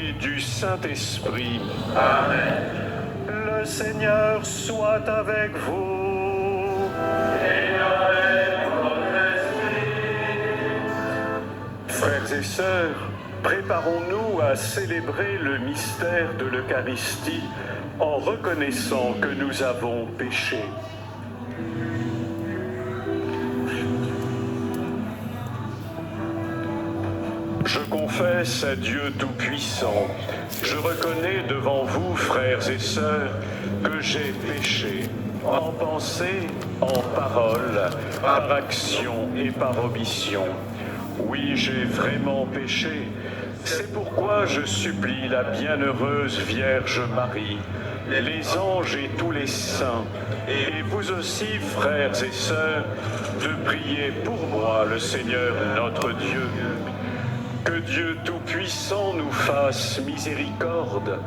et du Saint-Esprit. Amen. Le Seigneur soit avec vous. Et avec votre esprit. Frères et sœurs, préparons-nous à célébrer le mystère de l'Eucharistie en reconnaissant que nous avons péché. Je confesse à Dieu Tout-Puissant, je reconnais devant vous, frères et sœurs, que j'ai péché, en pensée, en parole, par action et par omission. Oui, j'ai vraiment péché. C'est pourquoi je supplie la bienheureuse Vierge Marie, les anges et tous les saints, et vous aussi, frères et sœurs, de prier pour moi le Seigneur notre Dieu. Que Dieu Tout-Puissant nous fasse miséricorde,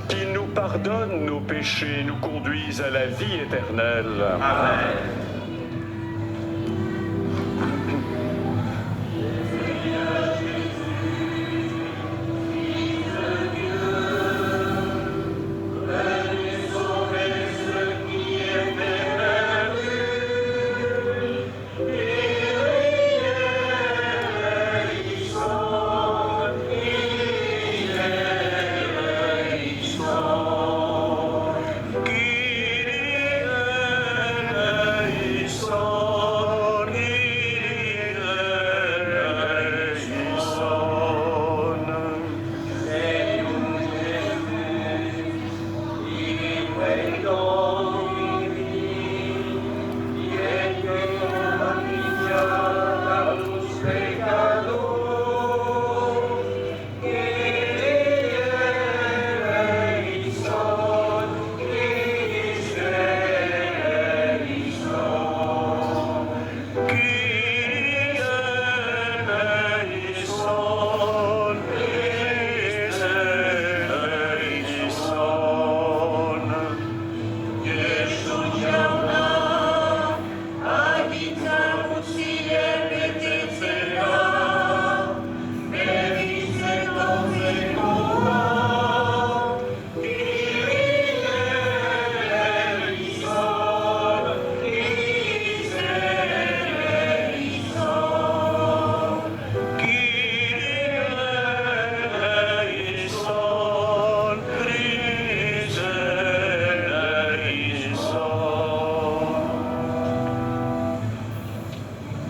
qu'il nous pardonne nos péchés, nous conduise à la vie éternelle. Amen.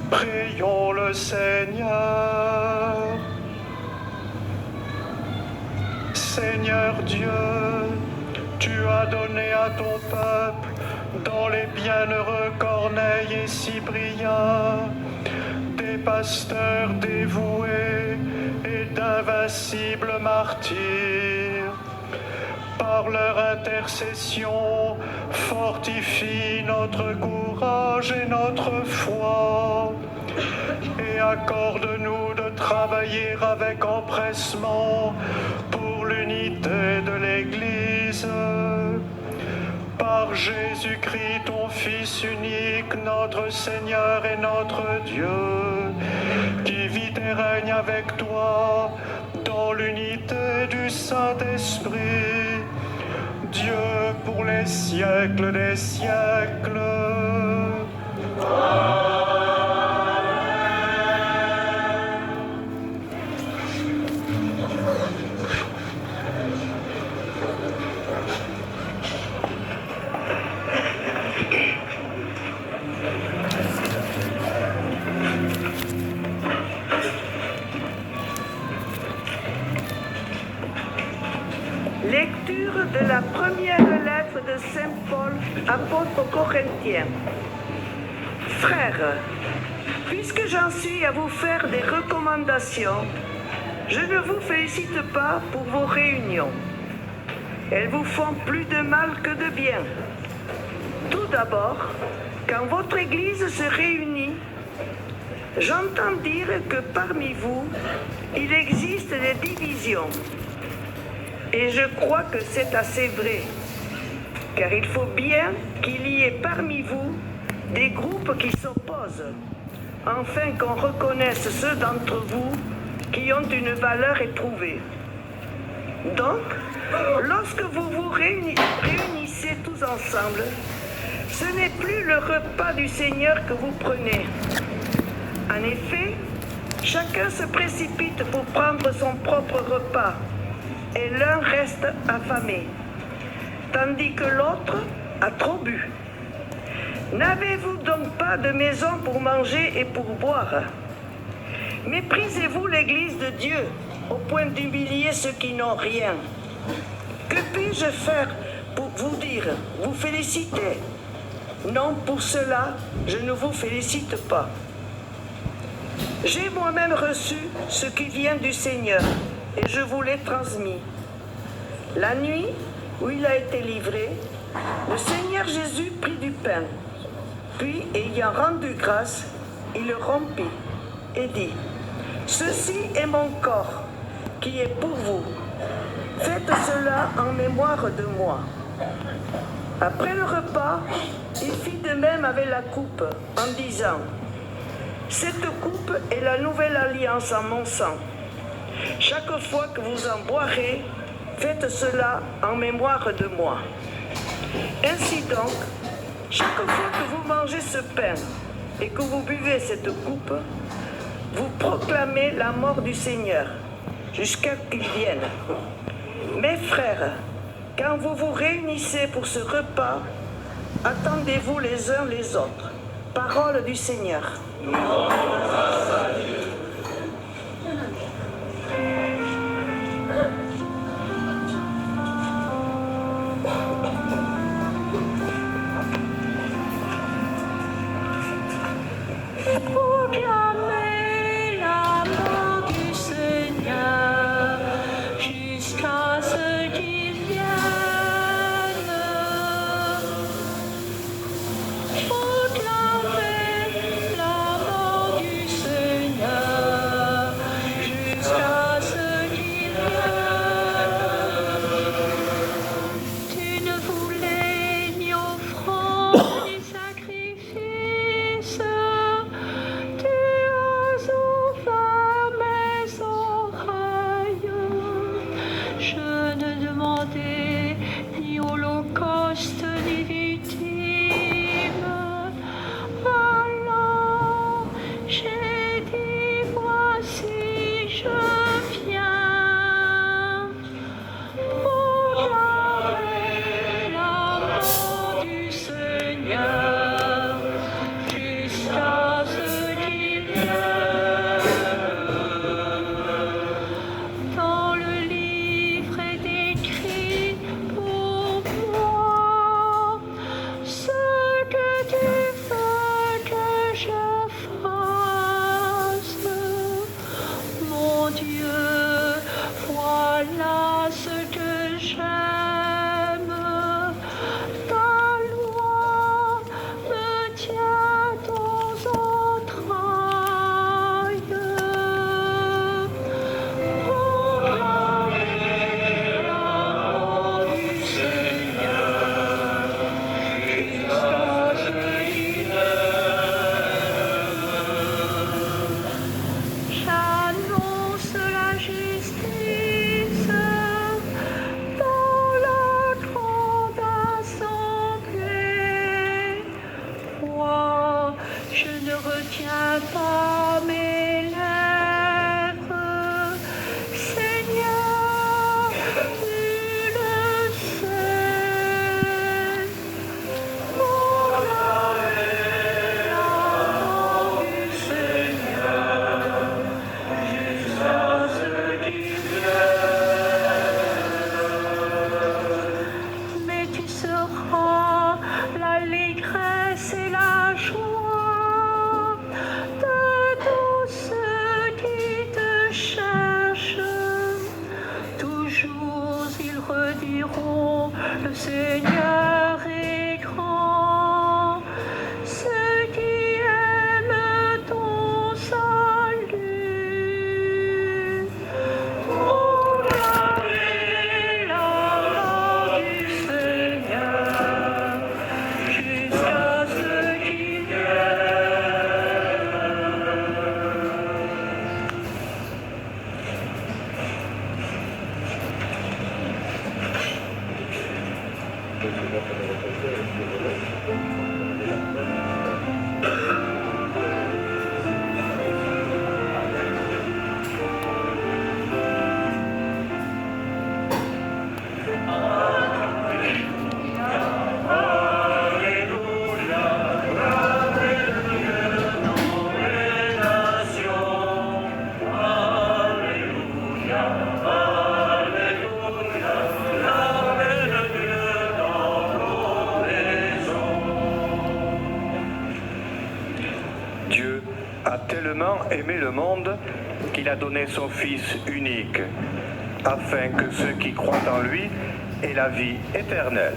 Prions le Seigneur. Seigneur Dieu, tu as donné à ton peuple, dans les bienheureux Corneille et Cyprien, des pasteurs dévoués et d'invincibles martyrs. Par leur intercession, fortifie notre courage et notre foi, et accorde-nous de travailler avec empressement pour l'unité de l'Église. Par Jésus-Christ, ton Fils unique, notre Seigneur et notre Dieu, qui vit et règne avec toi dans l'unité du Saint-Esprit, Dieu pour les siècles des siècles. Lecture de la première lettre de Saint Paul, apôtre aux Corinthiens. Frères, puisque j'en suis à vous faire des recommandations, je ne vous félicite pas pour vos réunions. Elles vous font plus de mal que de bien. Tout d'abord, quand votre Église se réunit, j'entends dire que parmi vous, il existe des divisions. Et je crois que c'est assez vrai, car il faut bien qu'il y ait parmi vous des groupes qui s'opposent, afin qu'on reconnaisse ceux d'entre vous qui ont une valeur éprouvée. Donc, lorsque vous vous réunissez tous ensemble, ce n'est plus le repas du Seigneur que vous prenez. En effet, chacun se précipite pour prendre son propre repas, et l'un reste affamé, tandis que l'autre a trop bu. N'avez-vous donc pas de maison pour manger et pour boire? Méprisez-vous l'Église de Dieu au point d'humilier ceux qui n'ont rien? Que puis-je faire pour vous dire, vous féliciter? Non, pour cela, je ne vous félicite pas. J'ai moi-même reçu ce qui vient du Seigneur et je vous l'ai transmis. La nuit où il a été livré, le Seigneur Jésus prit du pain, puis, ayant rendu grâce, il le rompit et dit, « Ceci est mon corps, qui est pour vous. Faites cela en mémoire de moi. » Après le repas, il fit de même avec la coupe, en disant, « Cette coupe est la nouvelle alliance en mon sang. Chaque fois que vous en boirez, faites cela en mémoire de moi. » Ainsi donc, chaque fois que vous mangez ce pain et que vous buvez cette coupe, vous proclamez la mort du Seigneur jusqu'à qu'il vienne. Mes frères, quand vous vous réunissez pour ce repas, attendez-vous les uns les autres. Parole du Seigneur. Proclamez la mort du Seigneur jusqu'à ce qu'il vienne. Proclamez la mort du Seigneur jusqu'à ce qu'il vienne. Tu ne voulais ni offrande ni sacrifice. Ni holocauste, ni victime. Alors j'ai dit, voici, je viens. Proclamer la mort du Seigneur jusqu'à ce qu'il vienne. Dans le livre est écrit pour moi ce que tu veux que je fasse. Mon Dieu, voilà ce que j'aime. Ta loi me tient aux entrailles. Proclamez la mort du Seigneur jusqu'à ce qu'il vienne. J'annonce la justice dans la grande assemblée. Moi, je ne retiens pas mes lèvres. Seigneur, tu le sais. Proclamez la mort du Seigneur jusqu'à ce qu'il vienne. Mais tu seras l'allégresse et la joie de tous ceux qui te cherchent. Toujours ils rediront, le Seigneur est grand. Ceux qui aiment ton salut. Proclamez la mort du Seigneur jusqu'à ce qu'il vienne. Dieu a tellement aimé le monde qu'il a donné son Fils unique, afin que ceux qui croient en lui aient la vie éternelle.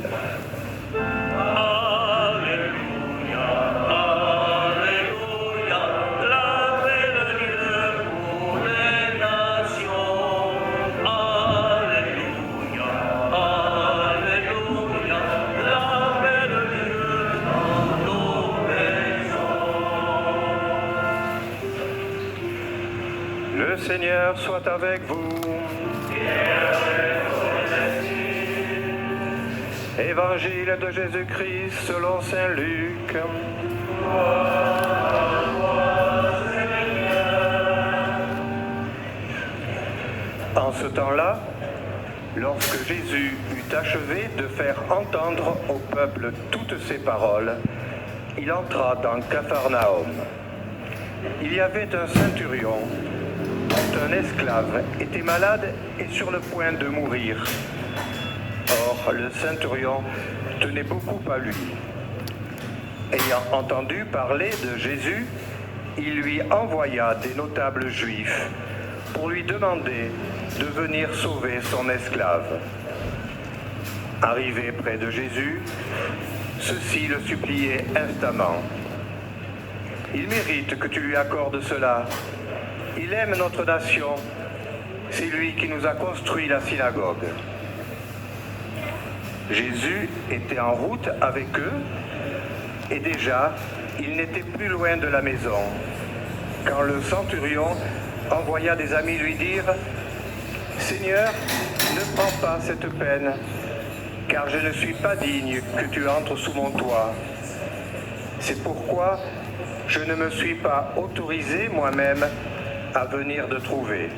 Le Seigneur soit avec vous. Évangile de Jésus-Christ selon saint Luc. En ce temps-là, lorsque Jésus eut achevé de faire entendre au peuple toutes ses paroles, il entra dans Capharnaüm. Il y avait un centurion dont un esclave était malade et sur le point de mourir. Or, le centurion tenait beaucoup à lui. Ayant entendu parler de Jésus, il lui envoya des notables juifs pour lui demander de venir sauver son esclave. Arrivé près de Jésus, ceux-ci le suppliaient instamment. « Il mérite que tu lui accordes cela. Il aime notre nation. C'est lui qui nous a construit la synagogue. » Jésus était en route avec eux et déjà, il n'était plus loin de la maison quand le centurion envoya des amis lui dire « Seigneur, ne prends pas cette peine, car je ne suis pas digne que tu entres sous mon toit. C'est pourquoi je ne me suis pas autorisé moi-même à venir te trouver.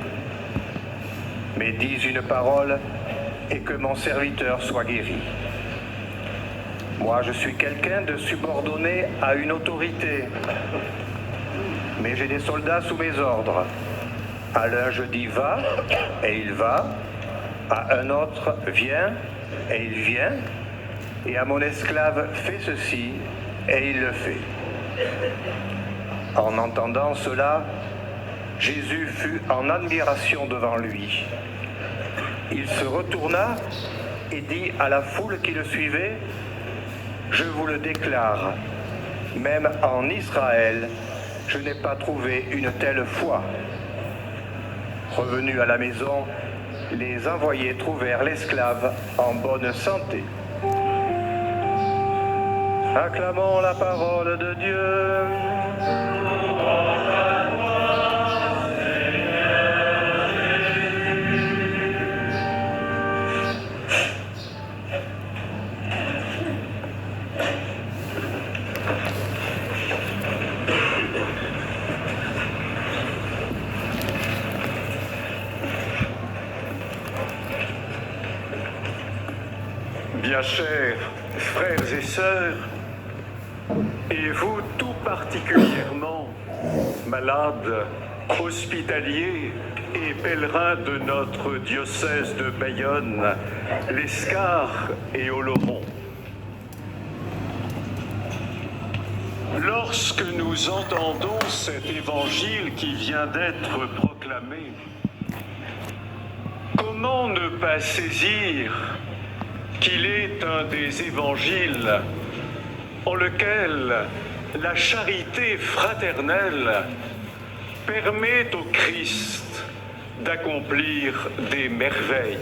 Mais dis une parole et que mon serviteur soit guéri. Moi, je suis quelqu'un de subordonné à une autorité, mais j'ai des soldats sous mes ordres. À l'un je dis va, et il va, à un autre viens, et il vient, et à mon esclave fais ceci, et il le fait. » En entendant cela, Jésus fut en admiration devant lui. Il se retourna et dit à la foule qui le suivait, « Je vous le déclare, même en Israël, je n'ai pas trouvé une telle foi. » Revenus à la maison, les envoyés trouvèrent l'esclave en bonne santé. Acclamons la parole de Dieu. Bien chers frères et sœurs, et vous tout particulièrement, malades, hospitaliers et pèlerins de notre diocèse de Bayonne, l'Escar et Oloron. Lorsque nous entendons cet évangile qui vient d'être proclamé, comment ne pas saisir qu'il est un des évangiles en lequel la charité fraternelle permet au Christ d'accomplir des merveilles.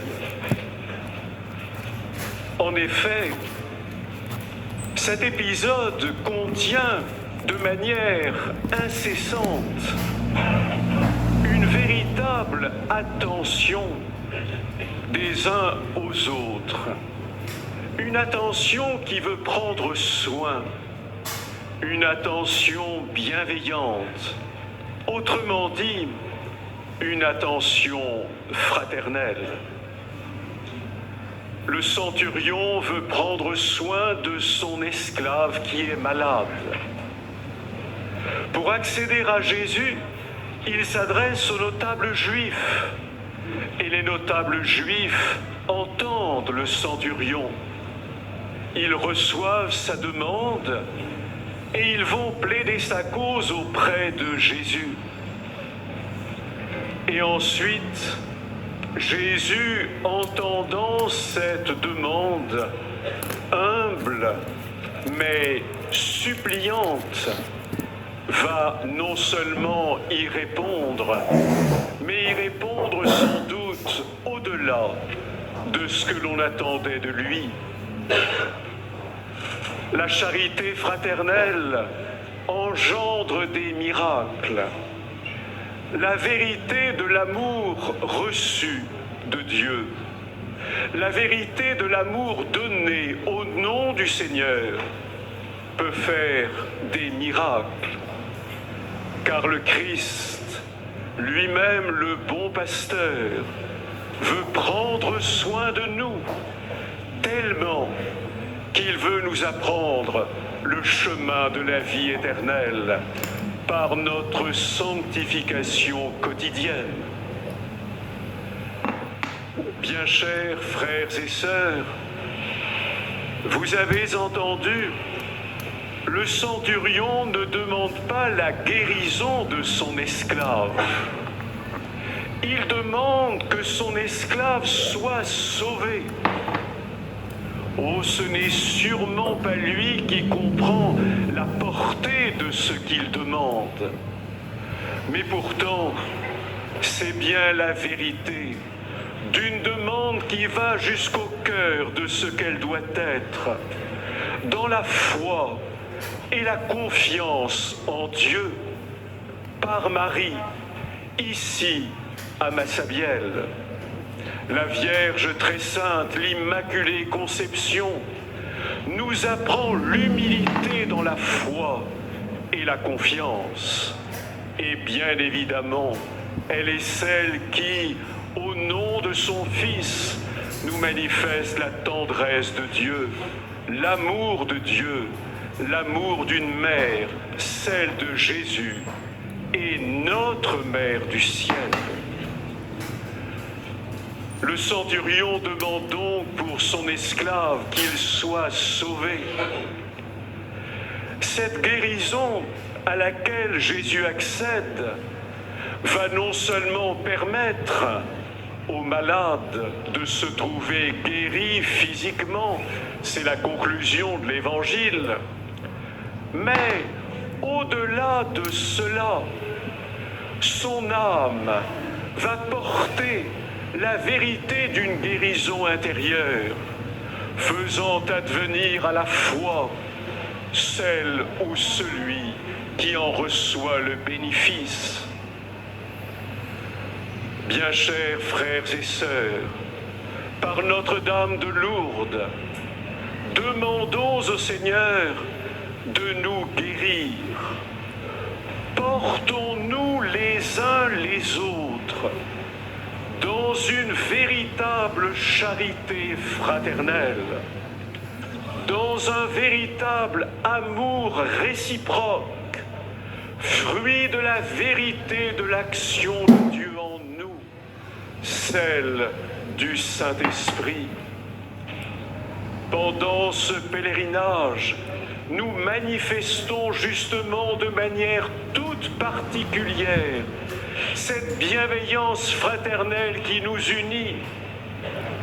En effet, cet épisode contient de manière incessante une véritable attention des uns aux autres, une attention qui veut prendre soin, une attention bienveillante, autrement dit, une attention fraternelle. Le centurion veut prendre soin de son esclave qui est malade. Pour accéder à Jésus, il s'adresse aux notables juifs. Et les notables juifs entendent le centurion. Ils reçoivent sa demande et ils vont plaider sa cause auprès de Jésus. Et ensuite, Jésus, entendant cette demande humble mais suppliante, va non seulement y répondre, mais y répondre sans doute au-delà de ce que l'on attendait de lui. La charité fraternelle engendre des miracles. La vérité de l'amour reçu de Dieu, la vérité de l'amour donné au nom du Seigneur peut faire des miracles. Car le Christ, lui-même le bon pasteur, veut prendre soin de nous tellement qu'il veut nous apprendre le chemin de la vie éternelle par notre sanctification quotidienne. Bien chers frères et sœurs, vous avez entendu, le centurion ne demande pas la guérison de son esclave. Il demande que son esclave soit sauvé. Oh, ce n'est sûrement pas lui qui comprend la portée de ce qu'il demande. Mais pourtant, c'est bien la vérité d'une demande qui va jusqu'au cœur de ce qu'elle doit être, dans la foi et la confiance en Dieu, par Marie, ici à Massabielle. La Vierge très sainte, l'Immaculée Conception, nous apprend l'humilité dans la foi et la confiance. Et bien évidemment, elle est celle qui, au nom de son Fils, nous manifeste la tendresse de Dieu, l'amour de Dieu, l'amour d'une mère, celle de Jésus, et notre Mère du ciel. Le centurion demande donc pour son esclave qu'il soit sauvé. Cette guérison à laquelle Jésus accède va non seulement permettre aux malades de se trouver guéris physiquement, c'est la conclusion de l'Évangile, mais au-delà de cela, son âme va porter la vérité d'une guérison intérieure, faisant advenir à la fois celle ou celui qui en reçoit le bénéfice. Bien chers frères et sœurs, par Notre-Dame de Lourdes, demandons au Seigneur de nous guérir. Portons-nous les uns les autres dans une véritable charité fraternelle, dans un véritable amour réciproque, fruit de la vérité de l'action de Dieu en nous, celle du Saint-Esprit. Pendant ce pèlerinage, nous manifestons justement de manière toute particulière cette bienveillance fraternelle qui nous unit,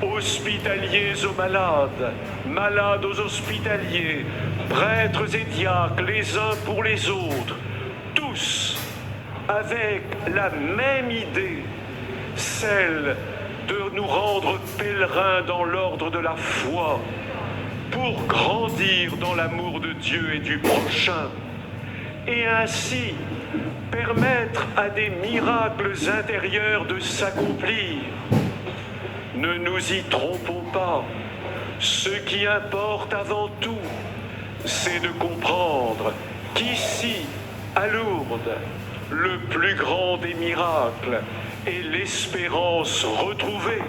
hospitaliers aux malades, malades aux hospitaliers, prêtres et diacres les uns pour les autres, tous avec la même idée, celle de nous rendre pèlerins dans l'ordre de la foi, pour grandir dans l'amour de Dieu et du prochain, et ainsi permettre à des miracles intérieurs de s'accomplir. Ne nous y trompons pas, Ce qui importe avant tout, c'est de comprendre qu'ici, à Lourdes, le plus grand des miracles est l'espérance retrouvée,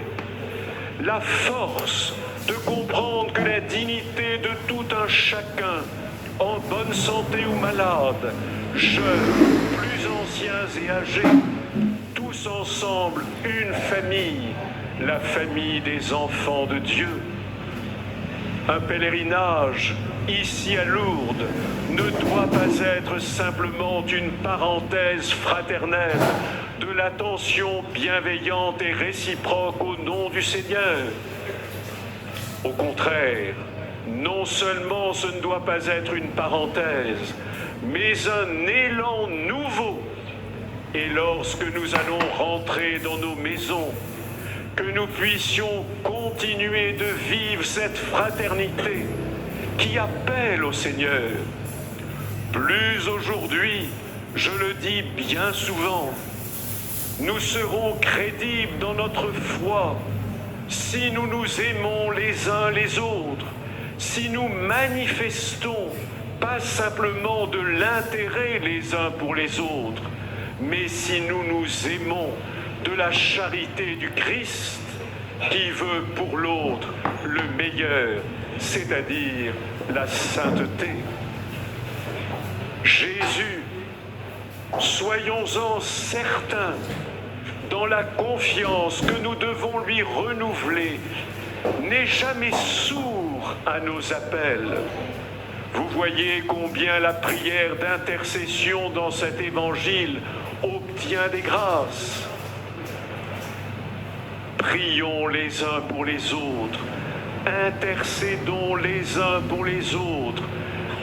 la force de comprendre que la dignité de tout un chacun, en bonne santé ou malade, jeunes, plus anciens et âgés, tous ensemble une famille, la famille des enfants de Dieu. Un pèlerinage, ici à Lourdes, ne doit pas être simplement une parenthèse fraternelle de l'attention bienveillante et réciproque au nom du Seigneur. Au contraire, non seulement ce ne doit pas être une parenthèse, mais un élan nouveau. Et lorsque nous allons rentrer dans nos maisons, que nous puissions continuer de vivre cette fraternité qui appelle au Seigneur. Plus aujourd'hui, je le dis bien souvent, nous serons crédibles dans notre foi si nous nous aimons les uns les autres, si nous manifestons pas simplement de l'intérêt les uns pour les autres, mais si nous nous aimons de la charité du Christ qui veut pour l'autre le meilleur, c'est-à-dire la sainteté. Jésus, soyons-en certains, dans la confiance que nous devons lui renouveler, n'est jamais sourd à nos appels. Vous voyez combien la prière d'intercession dans cet évangile obtient des grâces. Prions les uns pour les autres, intercédons les uns pour les autres.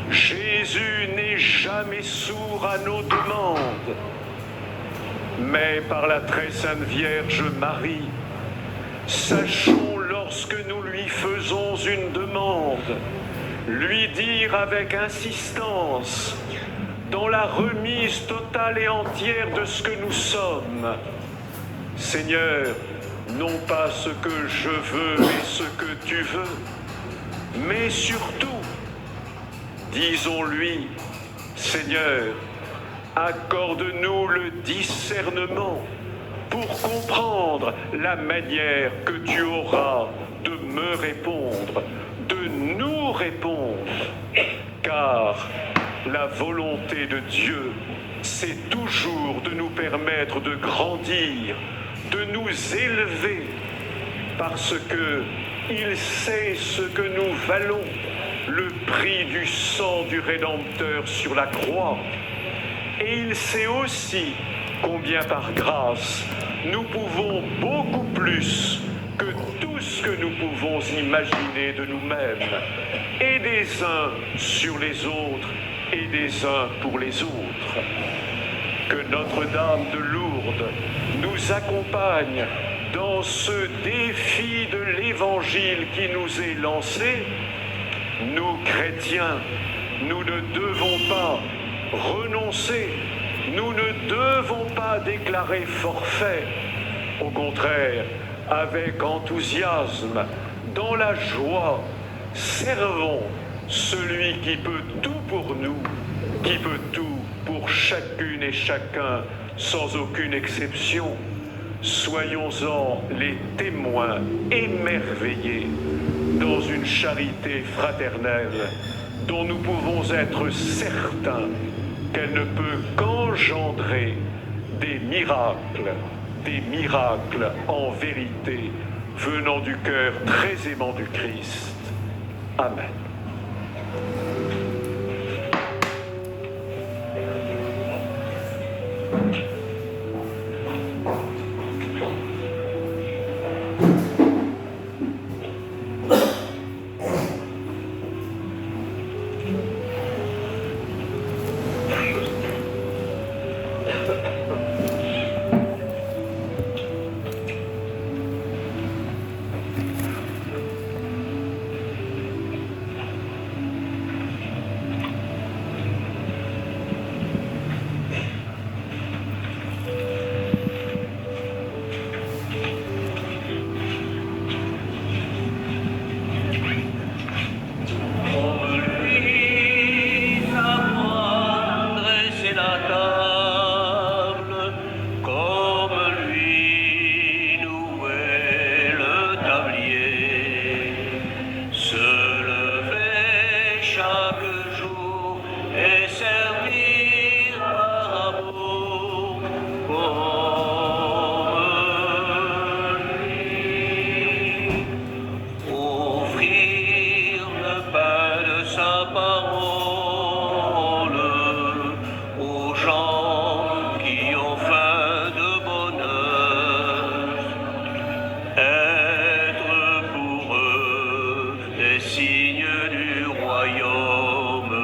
Jésus n'est jamais sourd à nos demandes. Mais par la très sainte Vierge Marie, sachons lorsque nous lui faisons une demande, lui dire avec insistance, dans la remise totale et entière de ce que nous sommes, Seigneur, non pas ce que je veux et ce que tu veux, mais surtout, disons-lui, Seigneur, accorde-nous le discernement pour comprendre la manière que tu auras de me répondre, de nous répondre, car la volonté de Dieu, c'est toujours de nous permettre de grandir, de nous élever, parce que il sait ce que nous valons, le prix du sang du Rédempteur sur la croix. Et il sait aussi combien par grâce nous pouvons beaucoup plus que tout ce que nous pouvons imaginer de nous-mêmes, et des uns sur les autres et des uns pour les autres. Que Notre-Dame de Lourdes nous accompagne dans ce défi de l'Évangile qui nous est lancé. Nous, chrétiens, nous ne devons pas renoncer, nous ne devons pas déclarer forfait. Au contraire, avec enthousiasme, dans la joie, servons celui qui peut tout pour nous, qui peut tout pour chacune et chacun, sans aucune exception. Soyons-en les témoins émerveillés dans une charité fraternelle dont nous pouvons être certains qu'elle ne peut qu'engendrer des miracles en vérité, venant du cœur très aimant du Christ. Amen. des signes du royaume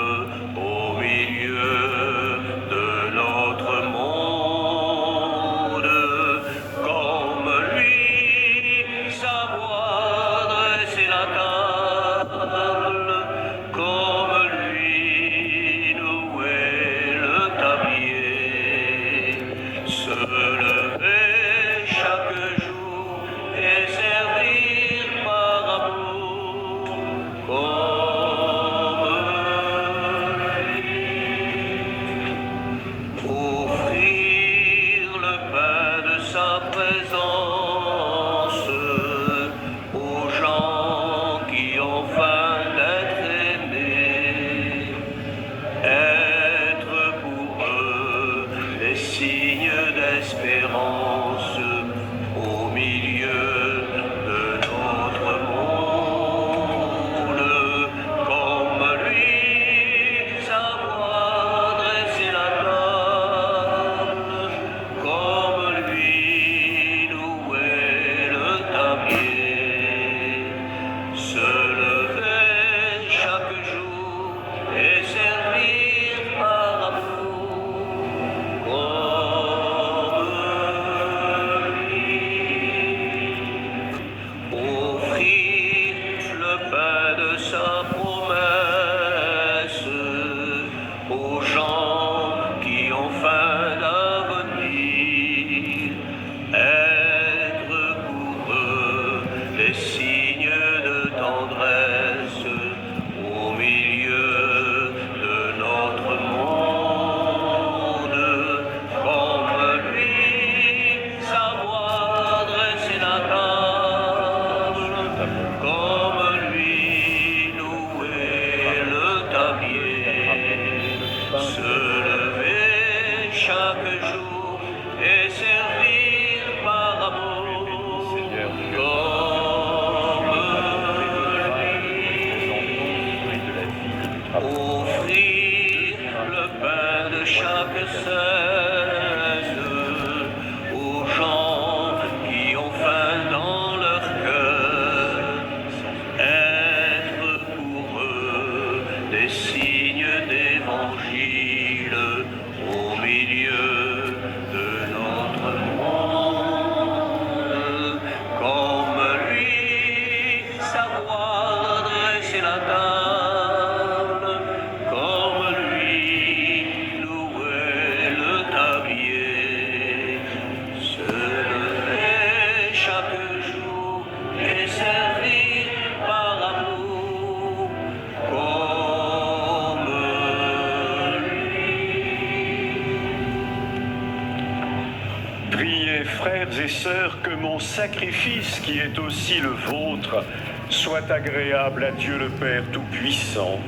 au milieu de notre monde. Comme lui, savoir dresser la table, comme lui, nouer le tablier, se lever chaque jour et servir par amour comme lui. Offrir le pain de sa présence aux gens qui ont faim d'être aimés, être pour eux des signes d'espérance au milieu de notre monde. Comme lui, savoir dresser la table, comme lui, nouer le tablier, se lever chaque jour et servir par amour comme lui. Offrir le pain de sa promesse aux gens qui ont faim d'avenir, être pour eux des signes de tendresse au milieu de notre monde. Comme lui, savoir dresser la table, comme lui, nouer le tablier, se lever chaque jour et servir par amour comme lui. Offrir le pain de chaque cesse aux gens qui ont faim dans leur cœur, être pour eux des signes d'évangile au milieu de notre monde. Comme lui, savoir dresser la table, comme lui, nouer le tablier, se lever chaque jour et servir par amour comme lui. Priez, frères et sœurs, que mon sacrifice, qui est aussi le vôtre, soit agréable à Dieu le Père Tout-Puissant.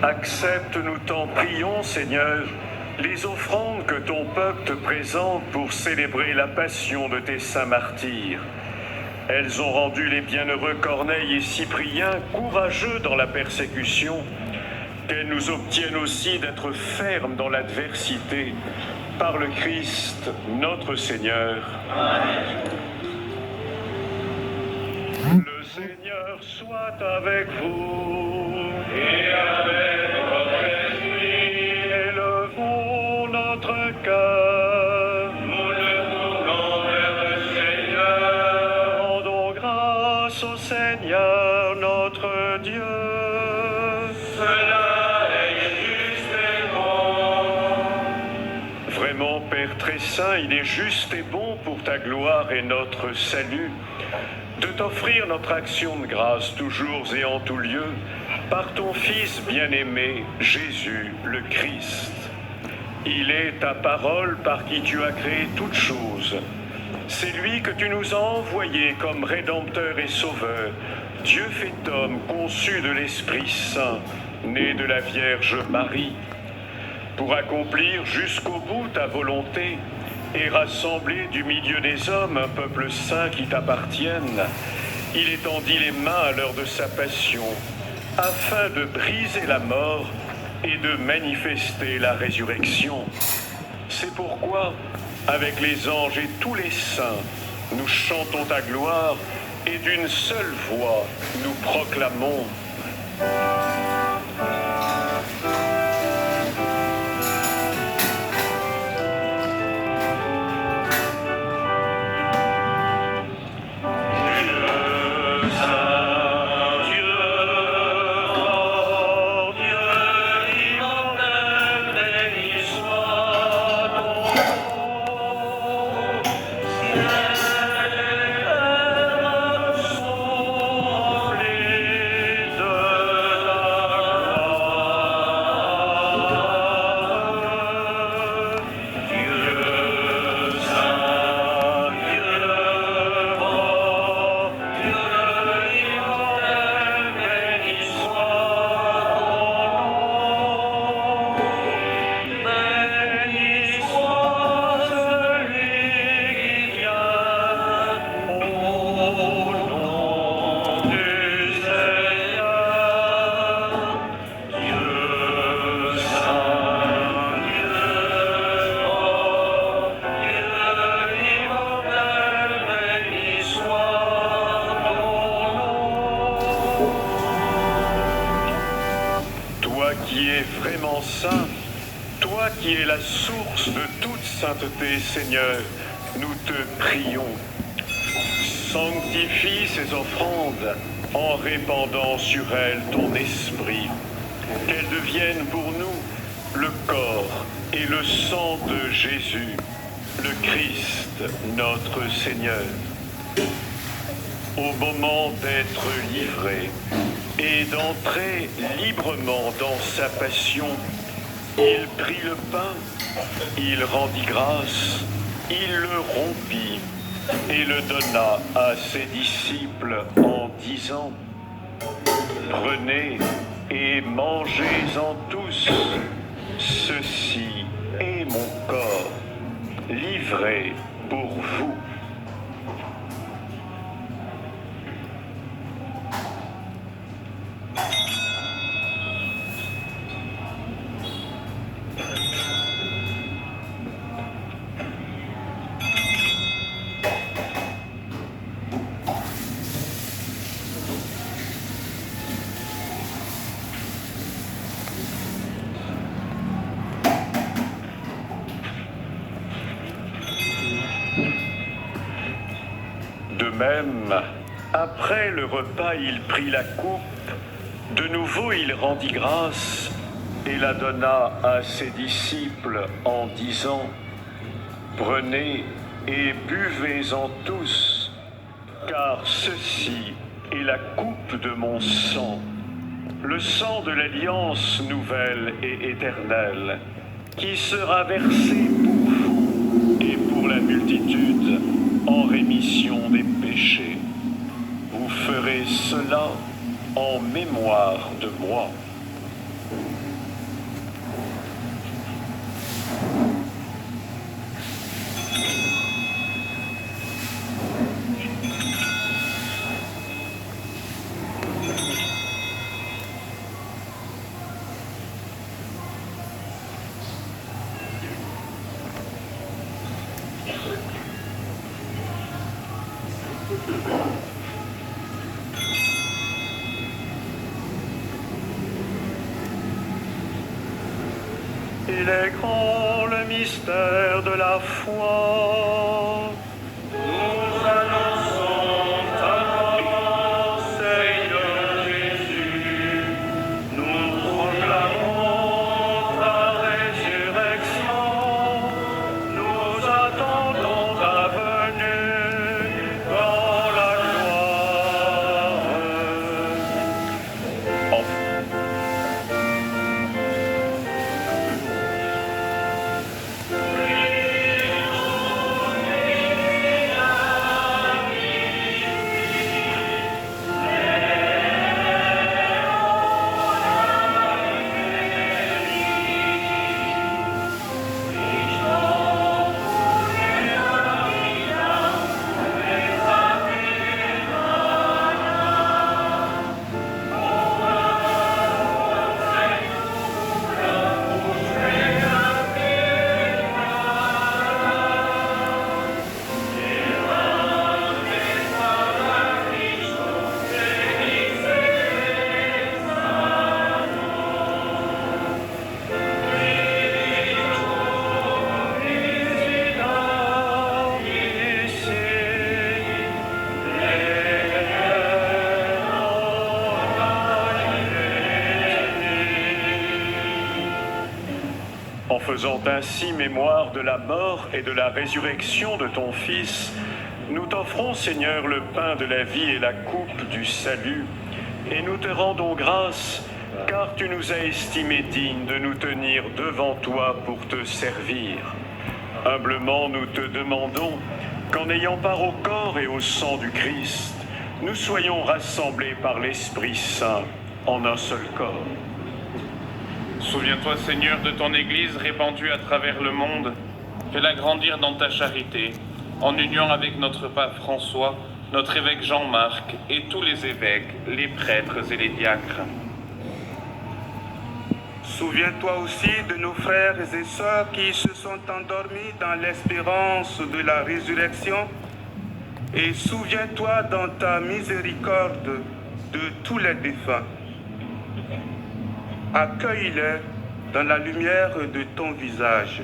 Accepte, nous t'en prions, Seigneur, les offrandes que ton peuple te présente pour célébrer la passion de tes saints martyrs. Elles ont rendu les bienheureux Corneille et Cyprien courageux dans la persécution, qu'elles nous obtiennent aussi d'être fermes dans l'adversité, par le Christ notre Seigneur. Amen. Le Seigneur soit avec vous. Et avec votre esprit, Élevons notre cœur. nous le tournons vers le Seigneur. Rendons grâce au Seigneur notre Dieu. Cela est juste et bon. Vraiment, Père très saint, il est juste et bon pour ta gloire et notre salut de t'offrir notre action de grâce toujours et en tout lieu par ton Fils bien-aimé, Jésus le Christ. Il est ta parole par qui tu as créé toutes choses. C'est lui que tu nous as envoyé comme Rédempteur et Sauveur, Dieu fait homme, conçu de l'Esprit Saint, né de la Vierge Marie, pour accomplir jusqu'au bout ta volonté et rassembler du milieu des hommes un peuple saint qui t'appartienne. Il étendit les mains à l'heure de sa passion, afin de briser la mort et de manifester la résurrection. C'est pourquoi, avec les anges et tous les saints, nous chantons ta gloire et d'une seule voix nous proclamons. Vraiment saint, toi qui es la source de toute sainteté, Seigneur, nous te prions. Sanctifie ces offrandes en répandant sur elles ton esprit, qu'elles deviennent pour nous le corps et le sang de Jésus, le Christ, notre Seigneur. Au moment d'être livré et d'entrer librement dans sa passion, il prit le pain, il rendit grâce, il le rompit et le donna à ses disciples en disant : Prenez et mangez-en tous, ceci est mon corps, livré pour vous. De même, après le repas, il prit la coupe, de nouveau il rendit grâce et la donna à ses disciples en disant : Prenez et buvez-en tous, car ceci est la coupe de mon sang, le sang de l'alliance nouvelle et éternelle, qui sera versé pour vous et pour la multitude en rémission des péchés. Vous ferez cela en mémoire de moi. Il est grand le mystère de la foi. Nous annonçons ta mort, Seigneur Jésus. Nous proclamons ta résurrection. Nous attendons ta venue dans la gloire. En faisant ainsi mémoire de la mort et de la résurrection de ton Fils, nous t'offrons, Seigneur, le pain de la vie et la coupe du salut, et nous te rendons grâce, car tu nous as estimés dignes de nous tenir devant toi pour te servir. Humblement, nous te demandons qu'en ayant part au corps et au sang du Christ, nous soyons rassemblés par l'Esprit Saint en un seul corps. Souviens-toi, Seigneur, de ton Église répandue à travers le monde. Fais-la grandir dans ta charité, en union avec notre pape François, notre évêque Jean-Marc et tous les évêques, les prêtres et les diacres. Souviens-toi aussi de nos frères et sœurs qui se sont endormis dans l'espérance de la résurrection, et souviens-toi dans ta miséricorde de tous les défunts. Accueille-les dans la lumière de ton visage.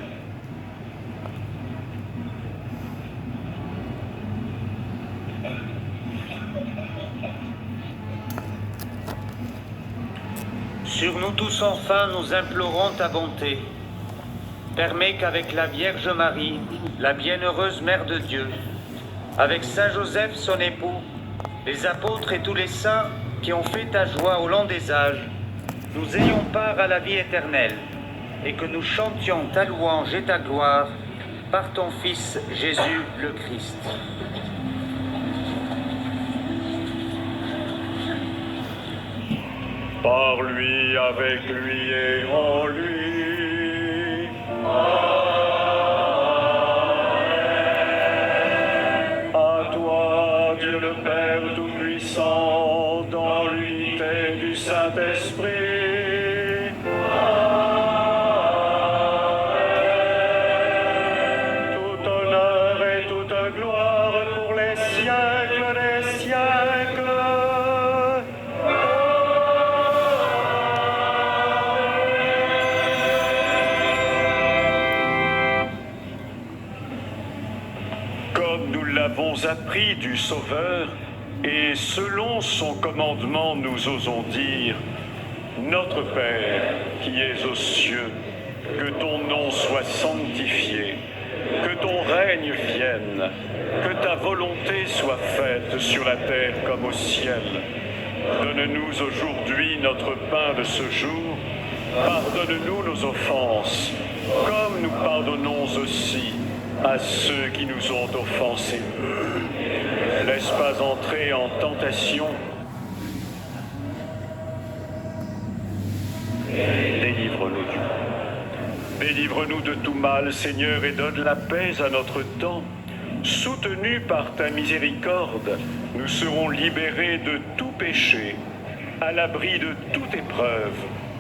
Sur nous tous enfin, nous implorons ta bonté. Permets qu'avec la Vierge Marie, la bienheureuse Mère de Dieu, avec Saint Joseph son époux, les apôtres et tous les saints qui ont fait ta joie au long des âges, nous ayons part à la vie éternelle, et que nous chantions ta louange et ta gloire par ton Fils Jésus le Christ. Par lui, avec lui et en lui. À toi, Dieu le Père Tout-Puissant, dans l'unité du Saint-Esprit. Tout honneur et toute gloire pour les siècles des siècles. Comme nous l'avons appris du Sauveur, et selon son commandement nous osons dire, Notre Père qui es aux cieux, que ton nom soit sanctifié, que ton règne vienne, que ta volonté soit faite sur la terre comme au ciel. Donne-nous aujourd'hui notre pain de ce jour, pardonne-nous nos offenses, comme nous pardonnons aussi à ceux qui nous ont offensés. Laisse pas entrer en tentation. Délivre-nous du mal. Délivre-nous de tout mal, Seigneur, et donne la paix à notre temps. Soutenus par ta miséricorde, nous serons libérés de tout péché, à l'abri de toute épreuve,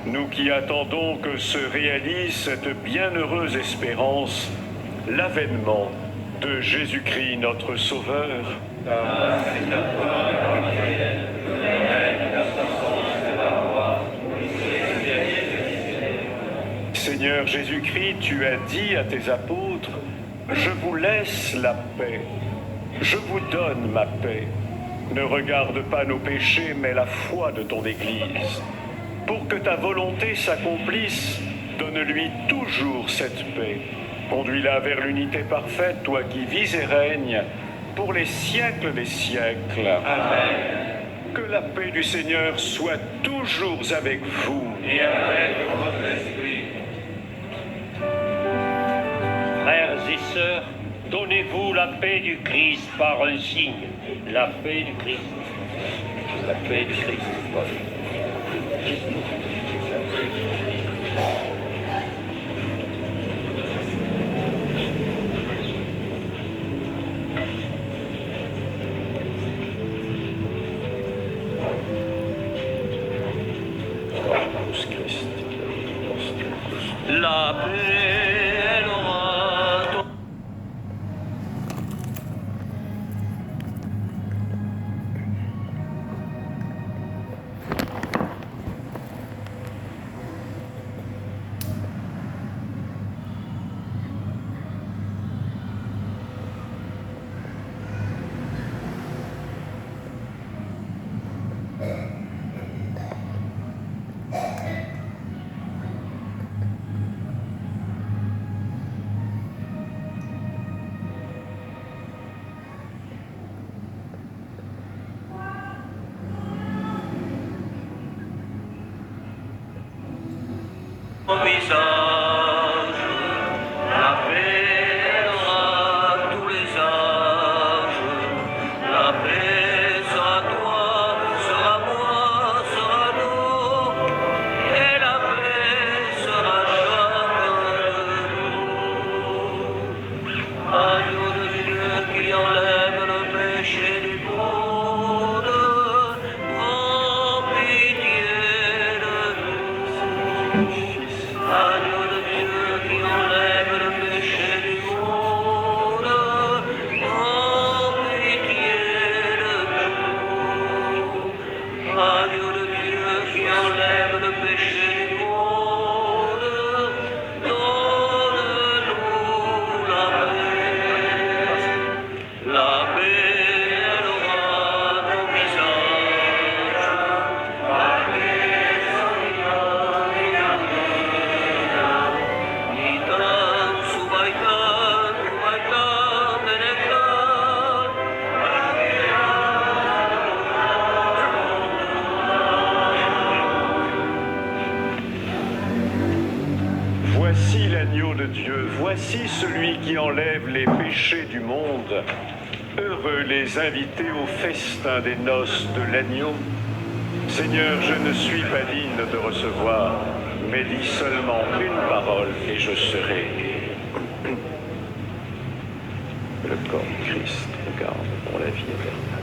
nous qui attendons que se réalise cette bienheureuse espérance, l'avènement de Jésus-Christ notre Sauveur. Seigneur Jésus-Christ, tu as dit à tes apôtres, « Je vous laisse la paix, je vous donne ma paix. Ne regarde pas nos péchés, mais la foi de ton Église. Pour que ta volonté s'accomplisse, donne-lui toujours cette paix. Conduis-la vers l'unité parfaite, toi qui vis et règnes pour les siècles des siècles. Amen. Que la paix du Seigneur soit toujours avec vous. Et avec votre esprit. Frères et sœurs, donnez-vous la paix du Christ par un signe. La paix du Christ. La paix du Christ. La paix, elle aura ton... Dieu, voici celui qui enlève les péchés du monde. Heureux les invités au festin des noces de l'agneau. Seigneur, je ne suis pas digne de recevoir, mais dis seulement une parole et je serai. Le corps du Christ nous garde pour la vie éternelle.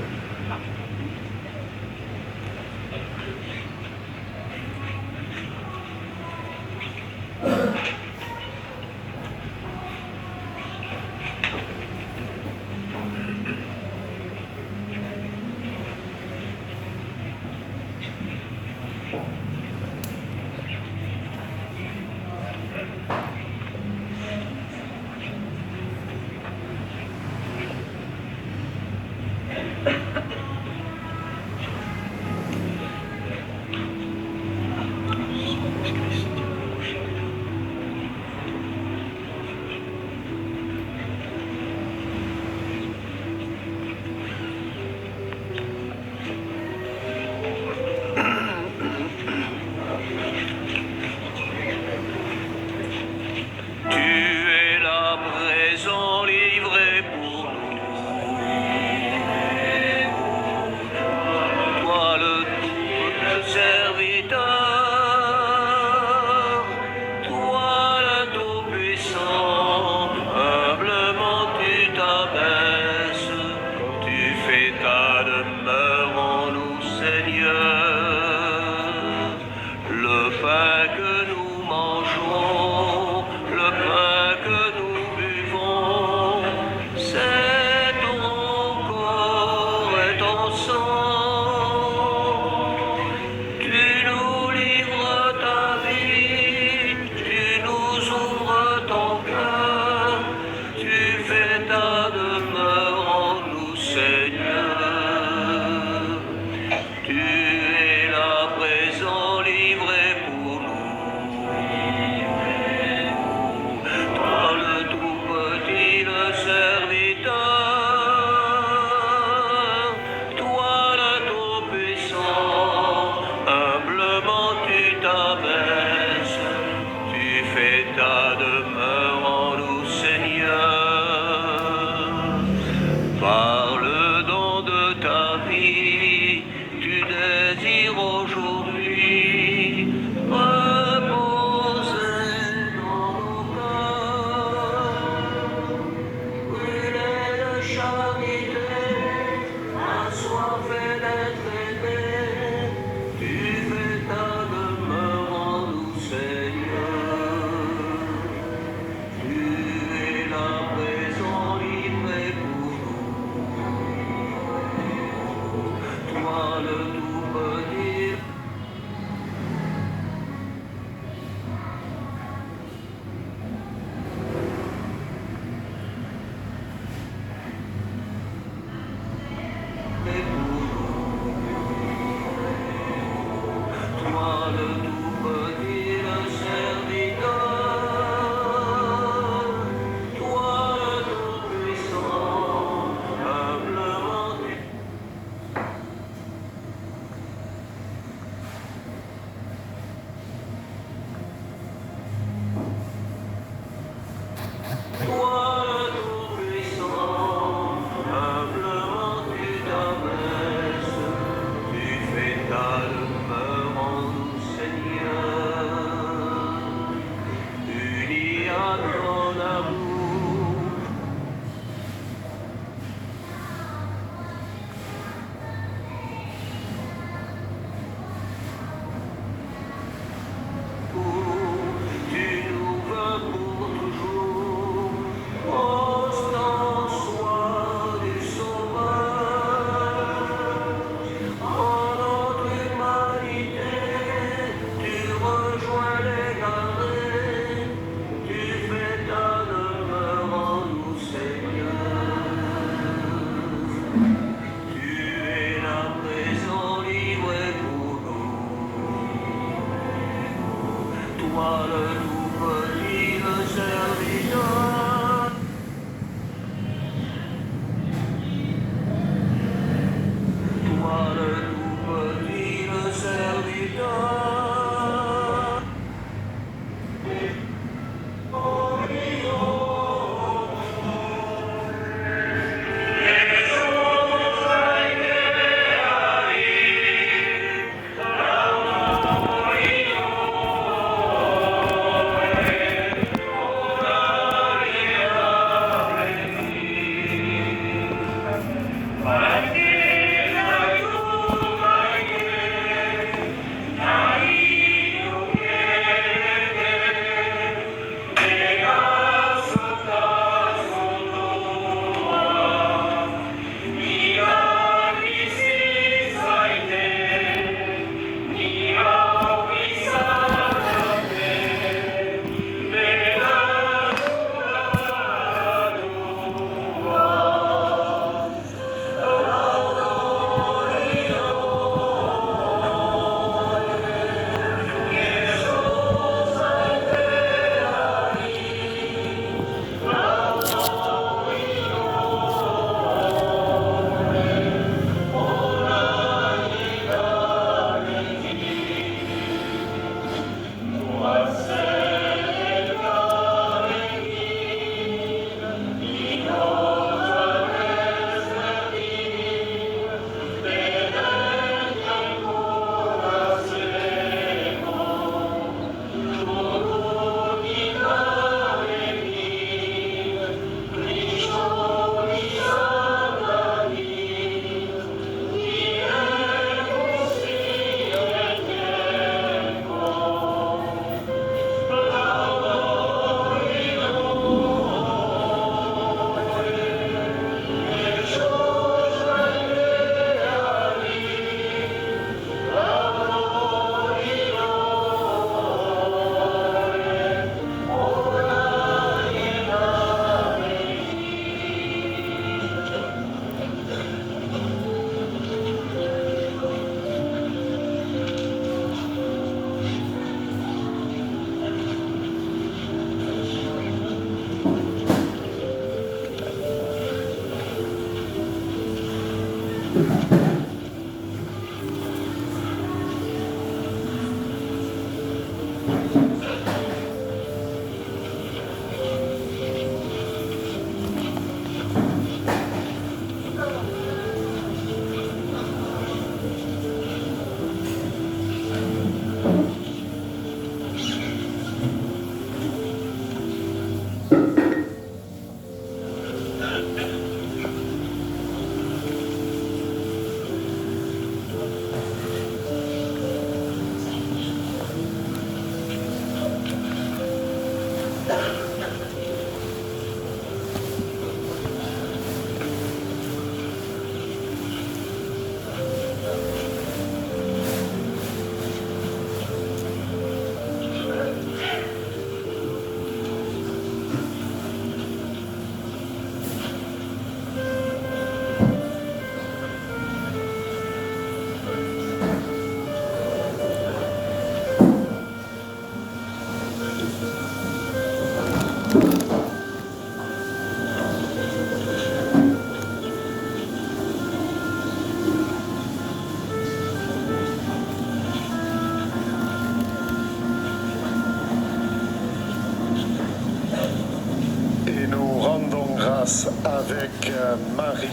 paz avec Marie.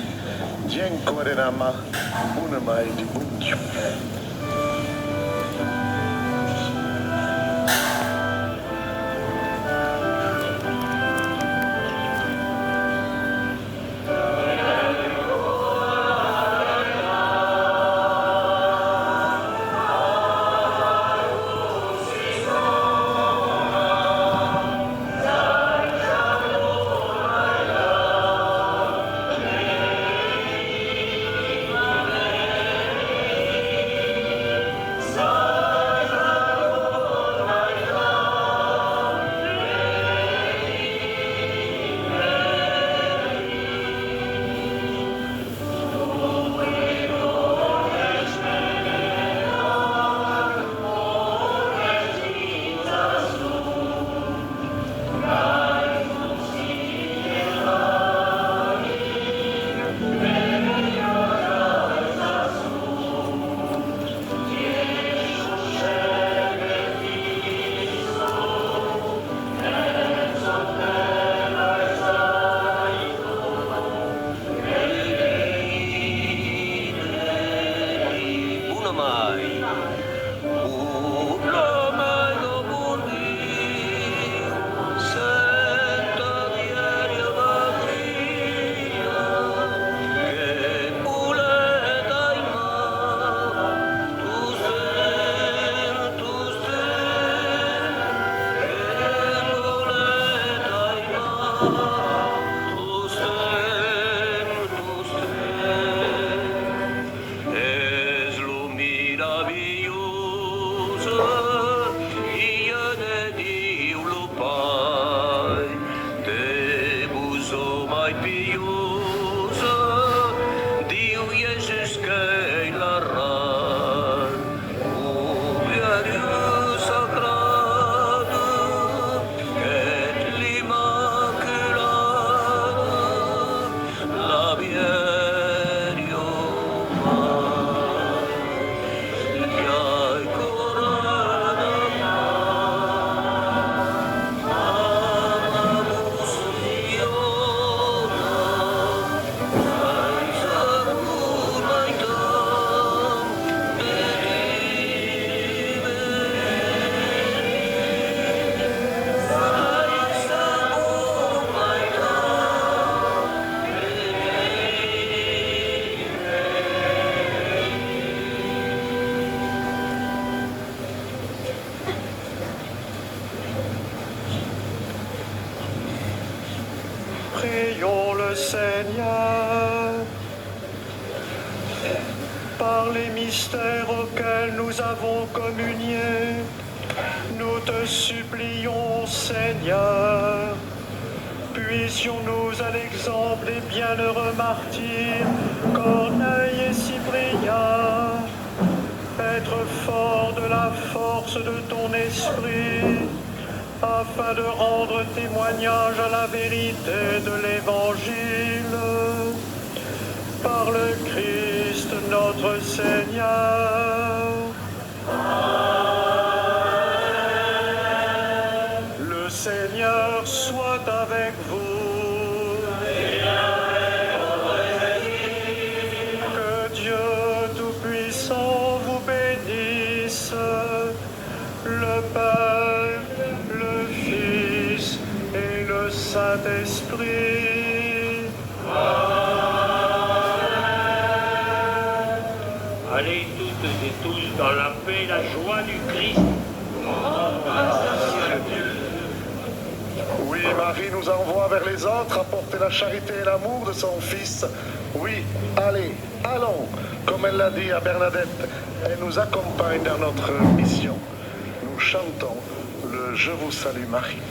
Dienkorenama, Unamai di Buntiu. Prions le Seigneur. Par les mystères auxquels nous avons communié, nous te supplions, Seigneur. Puissions-nous, à l'exemple des bienheureux martyrs, Corneille et Cyprien, être forts de la force de ton esprit, afin de rendre témoignage à la vérité de l'Évangile. Par le Christ notre Seigneur. Le Seigneur soit avec vous. Que Dieu Tout-Puissant vous bénisse, le Père, le Fils et le Saint-Esprit. Allez toutes et tous dans la paix et la joie du Christ. Oui, Marie nous envoie vers les autres apporter la charité et l'amour de son Fils. Oui, allez, allons, comme elle l'a dit à Bernadette, elle nous accompagne dans notre mission. Nous chantons le Je vous salue Marie.